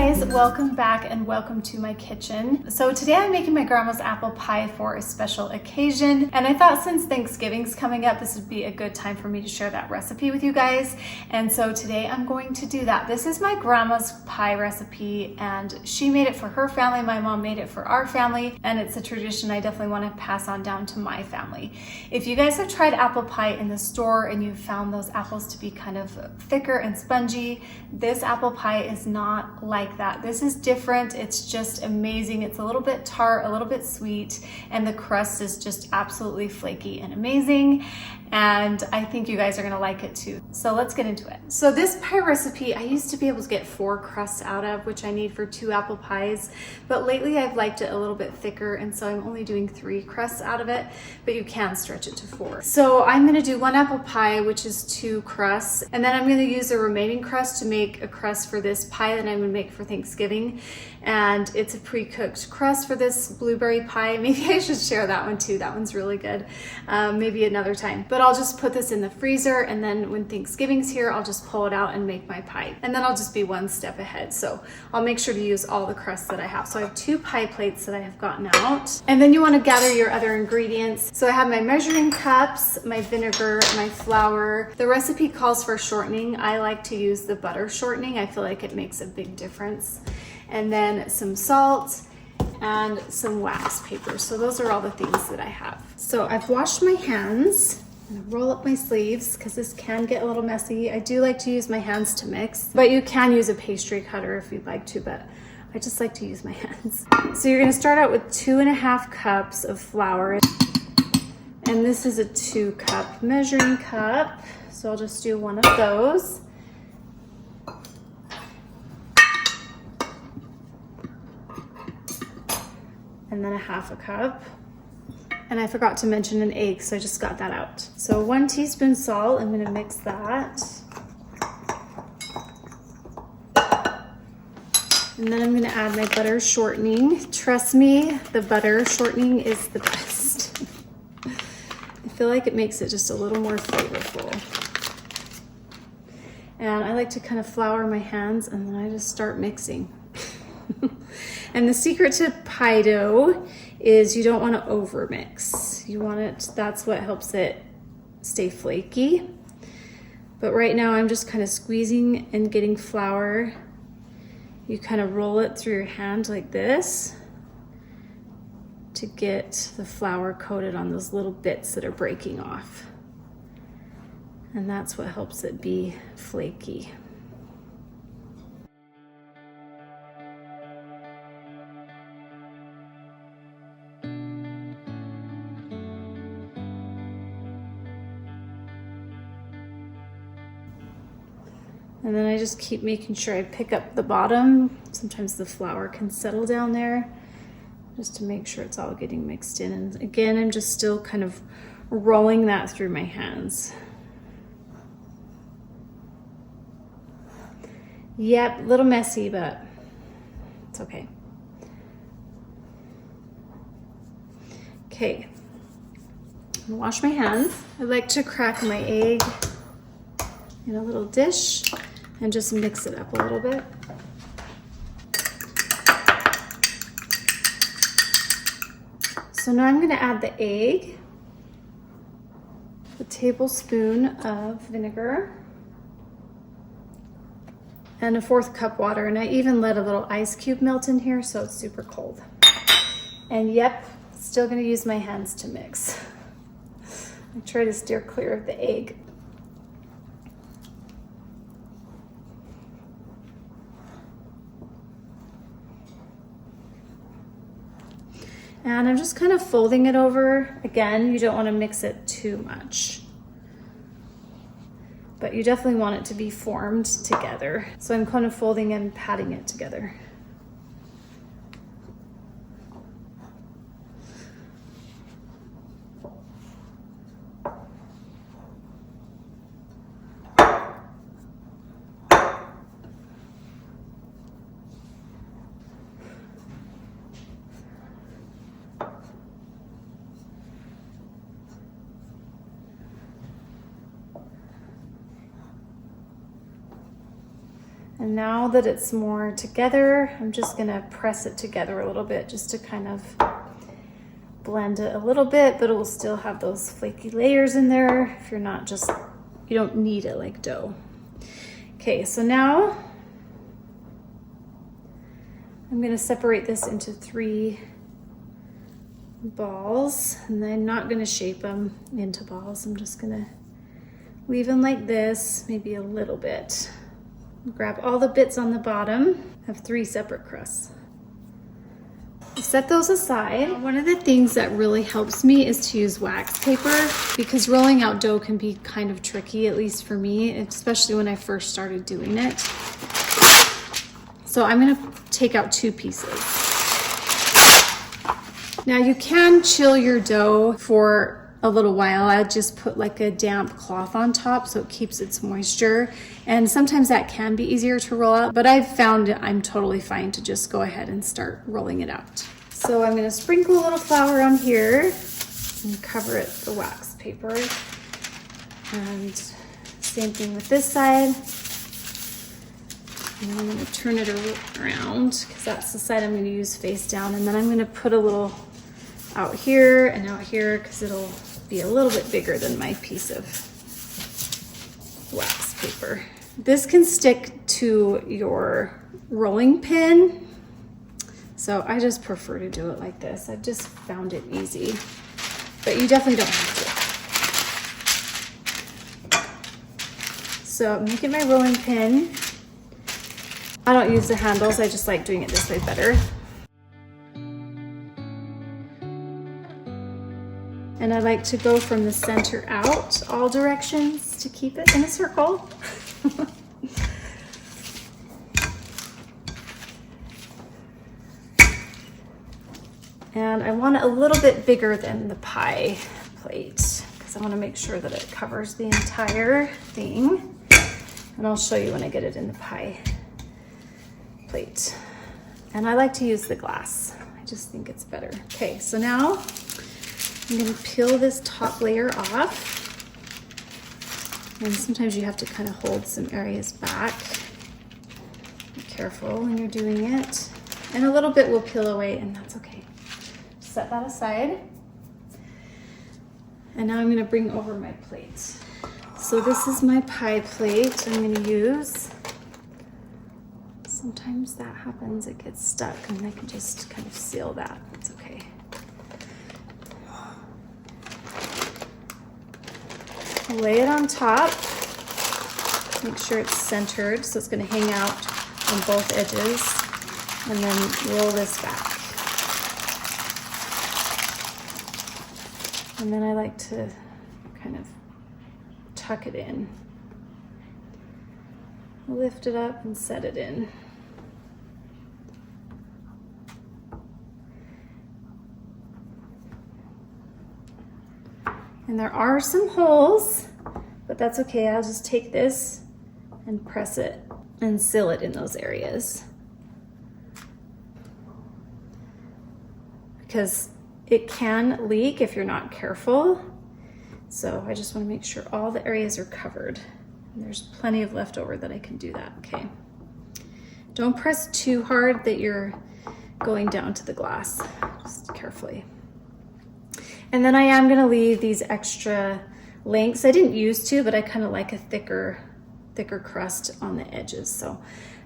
guys, welcome back and welcome to my kitchen. So today I'm making my grandma's apple pie for a special occasion, and I thought since Thanksgiving's coming up, this would be a good time for me to share that recipe with you guys. And so today I'm going to do that. This is my grandma's pie recipe, and she made it for her family. My mom made it for our family, and it's a tradition I definitely want to pass on down to my family. If you guys have tried apple pie in the store and you've found those apples to be kind of thicker and spongy, this apple pie is not like that. This is different. It's just amazing. It's a little bit tart, a little bit sweet, and the crust is just absolutely flaky and amazing. And I think you guys are gonna like it too. So let's get into it. So this pie recipe, I used to be able to get 4 crusts out of, which I need for 2 apple pies. But lately I've liked it a little bit thicker, and so I'm only doing 3 crusts out of it, but you can stretch it to 4. So I'm gonna do 1 apple pie, which is 2 crusts. And then I'm gonna use the remaining crust to make a crust for this pie that I'm gonna make for Thanksgiving. And it's a pre-cooked crust for this blueberry pie. Maybe I should share that one too. That one's really good. Maybe another time. But I'll just put this in the freezer, and then when Thanksgiving's here, I'll just pull it out and make my pie. And then I'll just be 1 step ahead. So I'll make sure to use all the crusts that I have. So I have 2 pie plates that I have gotten out. And then you want to gather your other ingredients. So I have my measuring cups, my vinegar, my flour. The recipe calls for shortening. I like to use the butter shortening. I feel like it makes a big difference. And then some salt and some wax paper. So those are all the things that I have. So I've washed my hands. I'm gonna roll up my sleeves because this can get a little messy. I do like to use my hands to mix, but you can use a pastry cutter if you'd like to, but I just like to use my hands. So you're gonna start out with 2.5 cups of flour. And this is a 2-cup measuring cup. So I'll just do 1 of those. And then 1/2 cup. And I forgot to mention an egg, so I just got that out. So 1 teaspoon salt, I'm gonna mix that. And then I'm gonna add my butter shortening. Trust me, the butter shortening is the best. I feel like it makes it just a little more flavorful. And I like to kind of flour my hands, and then I just start mixing. And the secret to pie dough is you don't want to over mix. You want it, that's what helps it stay flaky. But right now I'm just kind of squeezing and getting flour. You kind of roll it through your hand like this to get the flour coated on those little bits that are breaking off. And that's what helps it be flaky. And then I just keep making sure I pick up the bottom. Sometimes the flour can settle down there, just to make sure it's all getting mixed in. And again, I'm just still kind of rolling that through my hands. Yep, a little messy, but it's okay. Okay, I'm gonna wash my hands. I like to crack my egg in a little dish and just mix it up a little bit. So now I'm gonna add the egg, a tablespoon of vinegar, and a 1/4 cup water. And I even let a little ice cube melt in here so it's super cold. And yep, still gonna use my hands to mix. I try to steer clear of the egg. And I'm just kind of folding it over. Again, you don't want to mix it too much, but you definitely want it to be formed together. So I'm kind of folding and patting it together. And now that it's more together, I'm just gonna press it together a little bit just to kind of blend it a little bit, but it will still have those flaky layers in there if you're not just, you don't knead it like dough. Okay, so now I'm gonna separate this into 3 balls, and I'm not gonna shape them into balls. I'm just gonna leave them like this, maybe a little bit. Grab all the bits on the bottom, have 3 separate crusts. Set those aside. One of the things that really helps me is to use wax paper, because rolling out dough can be kind of tricky, at least for me, especially when I first started doing it. So I'm gonna take out 2 pieces. Now you can chill your dough for a little while. I just put like a damp cloth on top so it keeps its moisture. And sometimes that can be easier to roll out, but I've found I'm totally fine to just go ahead and start rolling it out. So I'm gonna sprinkle a little flour on here and cover it with the wax paper. And same thing with this side. And I'm gonna turn it around because that's the side I'm gonna use face down. And then I'm gonna put a little out here and out here because it'll be a little bit bigger than my piece of wax paper. This can stick to your rolling pin, so I just prefer to do it like this. I've just found it easy, but you definitely don't have to. So I'm making my rolling pin. I don't use the handles, I just like doing it this way better. And I like to go from the center out, all directions, to keep it in a circle. And I want it a little bit bigger than the pie plate because I want to make sure that it covers the entire thing. And I'll show you when I get it in the pie plate. And I like to use the glass. I just think it's better. Okay, so now I'm gonna peel this top layer off. And sometimes you have to kind of hold some areas back. Be careful when you're doing it. And a little bit will peel away, and that's okay. Set that aside. And now I'm gonna bring over my plate. So this is my pie plate I'm gonna use. Sometimes that happens, it gets stuck, and I can just kind of seal that. It's okay. Lay it on top. Make sure it's centered so it's going to hang out on both edges, and then roll this back. And then I like to kind of tuck it in. Lift it up and set it in. And there are some holes, but that's okay. I'll just take this and press it and seal it in those areas. Because it can leak if you're not careful. So I just want to make sure all the areas are covered. And there's plenty of leftover that I can do that, okay. Don't press too hard that you're going down to the glass, just carefully. And then I am gonna leave these extra lengths. I didn't used to, but I kind of like a thicker crust on the edges. So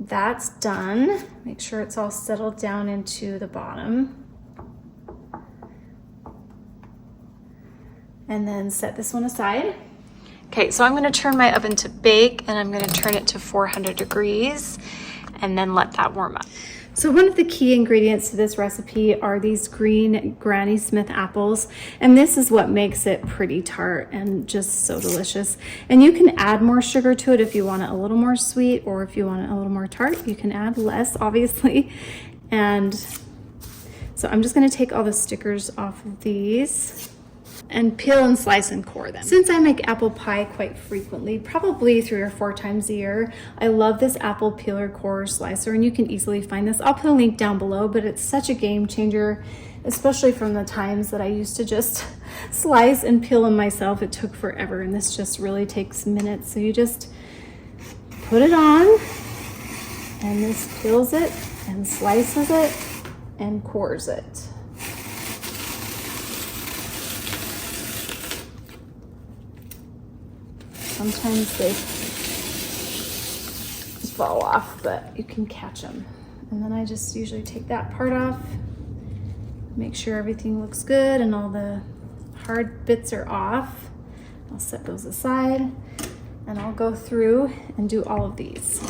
that's done. Make sure it's all settled down into the bottom. And then set this one aside. Okay, so I'm gonna turn my oven to bake, and I'm gonna turn it to 400 degrees and then let that warm up. So one of the key ingredients to this recipe are these green Granny Smith apples, and this is what makes it pretty tart and just so delicious. And you can add more sugar to it if you want it a little more sweet, or if you want it a little more tart, you can add less, obviously. And so I'm just gonna take all the stickers off of these and peel and slice and core them. Since I make apple pie quite frequently, probably 3 or 4 times a year, I love this apple peeler core slicer, and you can easily find this. I'll put a link down below, but it's such a game changer, especially from the times that I used to just slice and peel them myself. It took forever, and this just really takes minutes. So you just put it on, And this peels it and slices it and cores it. Sometimes they fall off, but you can catch them. And then I just usually take that part off, make sure everything looks good and all the hard bits are off. I'll set those aside and I'll go through and do all of these.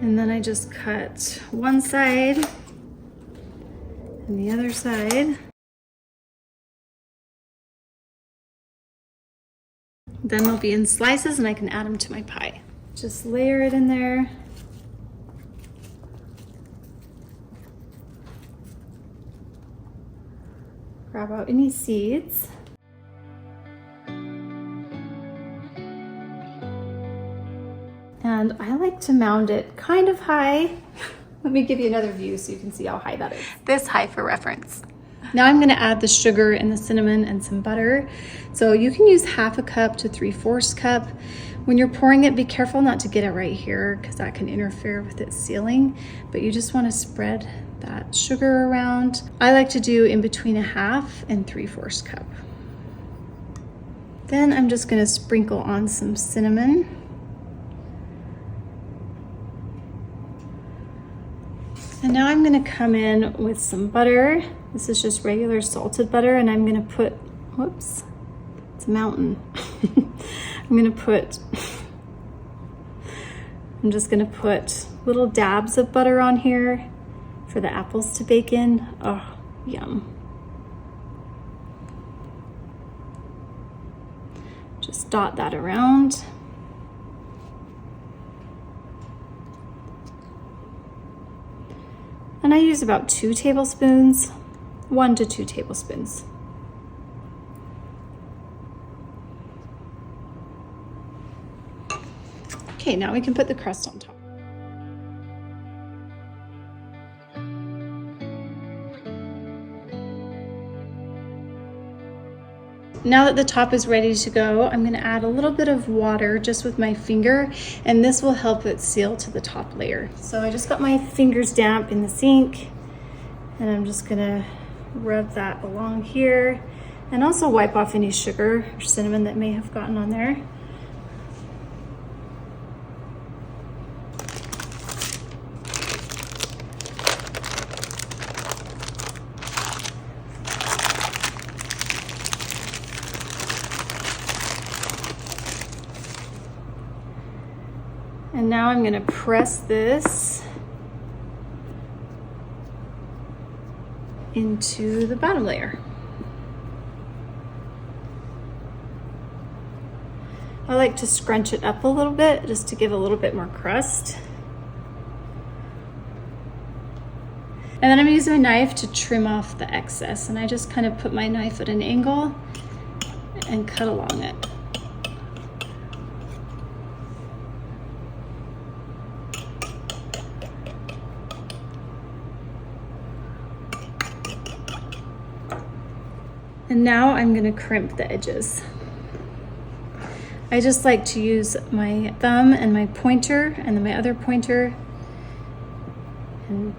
And then I just cut one side and the other side. Then they'll be in slices and I can add them to my pie. Just layer it in there. Grab out any seeds. And I like to mound it kind of high. Let me give you another view so you can see how high that is. This high for reference. Now I'm gonna add the sugar and the cinnamon and some butter. So you can use 1/2 cup to 3/4 cup. When you're pouring it, be careful not to get it right here because that can interfere with it sealing, but you just wanna spread that sugar around. I like to do in between 1/2 and 3/4 cup. Then I'm just gonna sprinkle on some cinnamon. And now I'm gonna come in with some butter. This is just regular salted butter, and I'm gonna put, whoops, it's a mountain. I'm just gonna put little dabs of butter on here for the apples to bake in. Oh, yum. Just dot that around. And I use about 2 tablespoons, 1 to 2 tablespoons. Okay, now we can put the crust on top. Now that the top is ready to go, I'm gonna add a little bit of water just with my finger, and this will help it seal to the top layer. So I just got my fingers damp in the sink, and I'm just gonna rub that along here, and also wipe off any sugar or cinnamon that may have gotten on there. And now I'm gonna press this into the bottom layer. I like to scrunch it up a little bit just to give a little bit more crust. And then I'm gonna use my knife to trim off the excess, and I just kind of put my knife at an angle and cut along it. And now I'm gonna crimp the edges. I just like to use my thumb and my pointer and then my other pointer and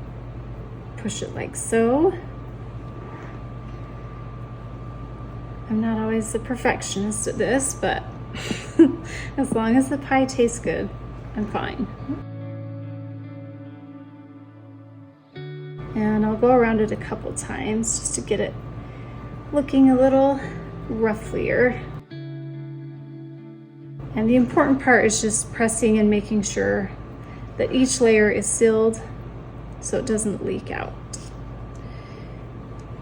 push it like so. I'm not always a perfectionist at this, but as long as the pie tastes good, I'm fine. And I'll go around it a couple times just to get it looking a little rufflier. And the important part is just pressing and making sure that each layer is sealed so it doesn't leak out.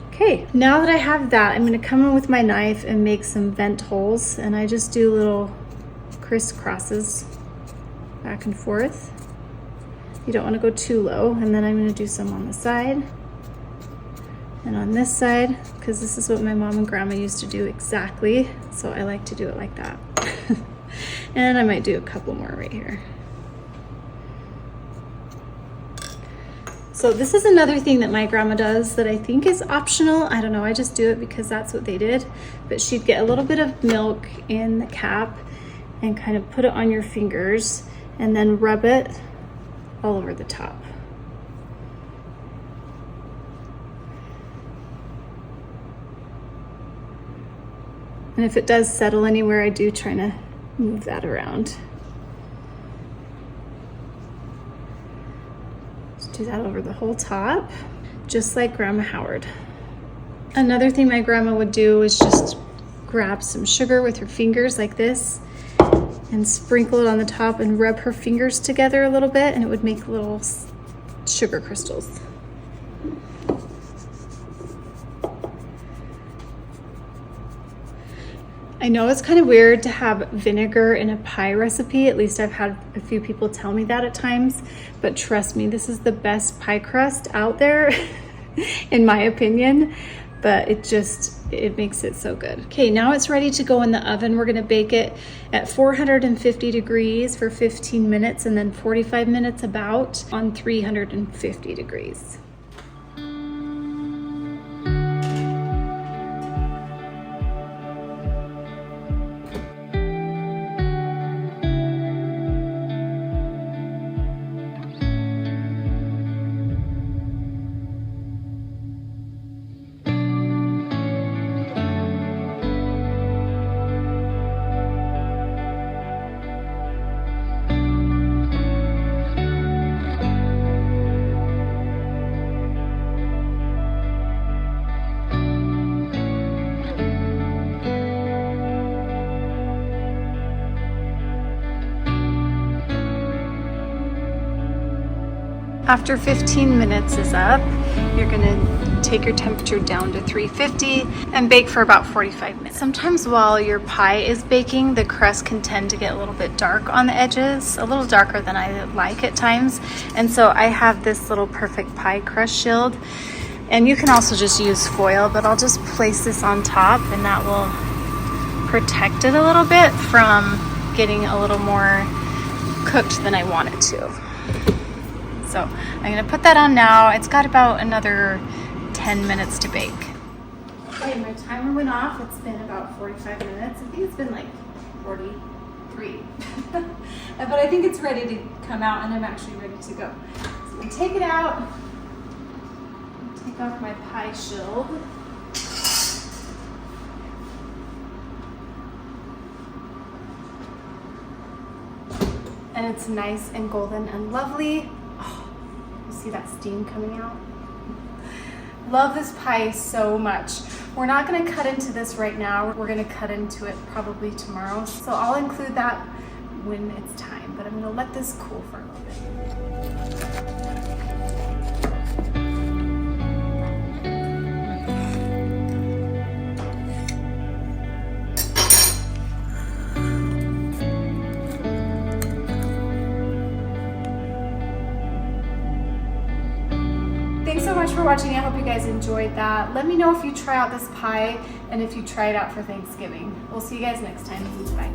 Okay, now that I have that, I'm gonna come in with my knife and make some vent holes, and I just do little crisscrosses back and forth. You don't wanna go too low, and then I'm gonna do some on the side and on this side, because this is what my mom and grandma used to do exactly, so I like to do it like that. And I might do a couple more right here. So this is another thing that my grandma does that I think is optional. I don't know, I just do it because that's what they did. But she'd get a little bit of milk in the cap and kind of put it on your fingers and then rub it all over the top. And if it does settle anywhere, I do try to move that around. Do that over the whole top, just like Grandma Howard. Another thing my grandma would do is just grab some sugar with her fingers like this and sprinkle it on the top and rub her fingers together a little bit, and it would make little sugar crystals. I know it's kind of weird to have vinegar in a pie recipe. At least I've had a few people tell me that at times, but trust me, this is the best pie crust out there in my opinion, but it makes it so good. Okay, now it's ready to go in the oven. We're gonna bake it at 450 degrees for 15 minutes and then 45 minutes about on 350 degrees. After 15 minutes is up, you're gonna take your temperature down to 350 and bake for about 45 minutes. Sometimes while your pie is baking, the crust can tend to get a little bit dark on the edges, a little darker than I like at times. And so I have this little perfect pie crust shield. And you can also just use foil, but I'll just place this on top and that will protect it a little bit from getting a little more cooked than I want it to. So I'm gonna put that on now. It's got about another 10 minutes to bake. Okay, my timer went off. It's been about 45 minutes. I think it's been like 43. But I think it's ready to come out and I'm actually ready to go. So I'm gonna take it out, take off my pie shield. And it's nice and golden and lovely. See that steam coming out? Love this pie so much. We're not gonna cut into this right now. We're gonna cut into it probably tomorrow. So I'll include that when it's time, but I'm gonna let this cool for a little bit. Thanks so much for watching. I hope you guys enjoyed that. Let me know if you try out this pie and if you try it out for Thanksgiving. We'll see you guys next time. Bye.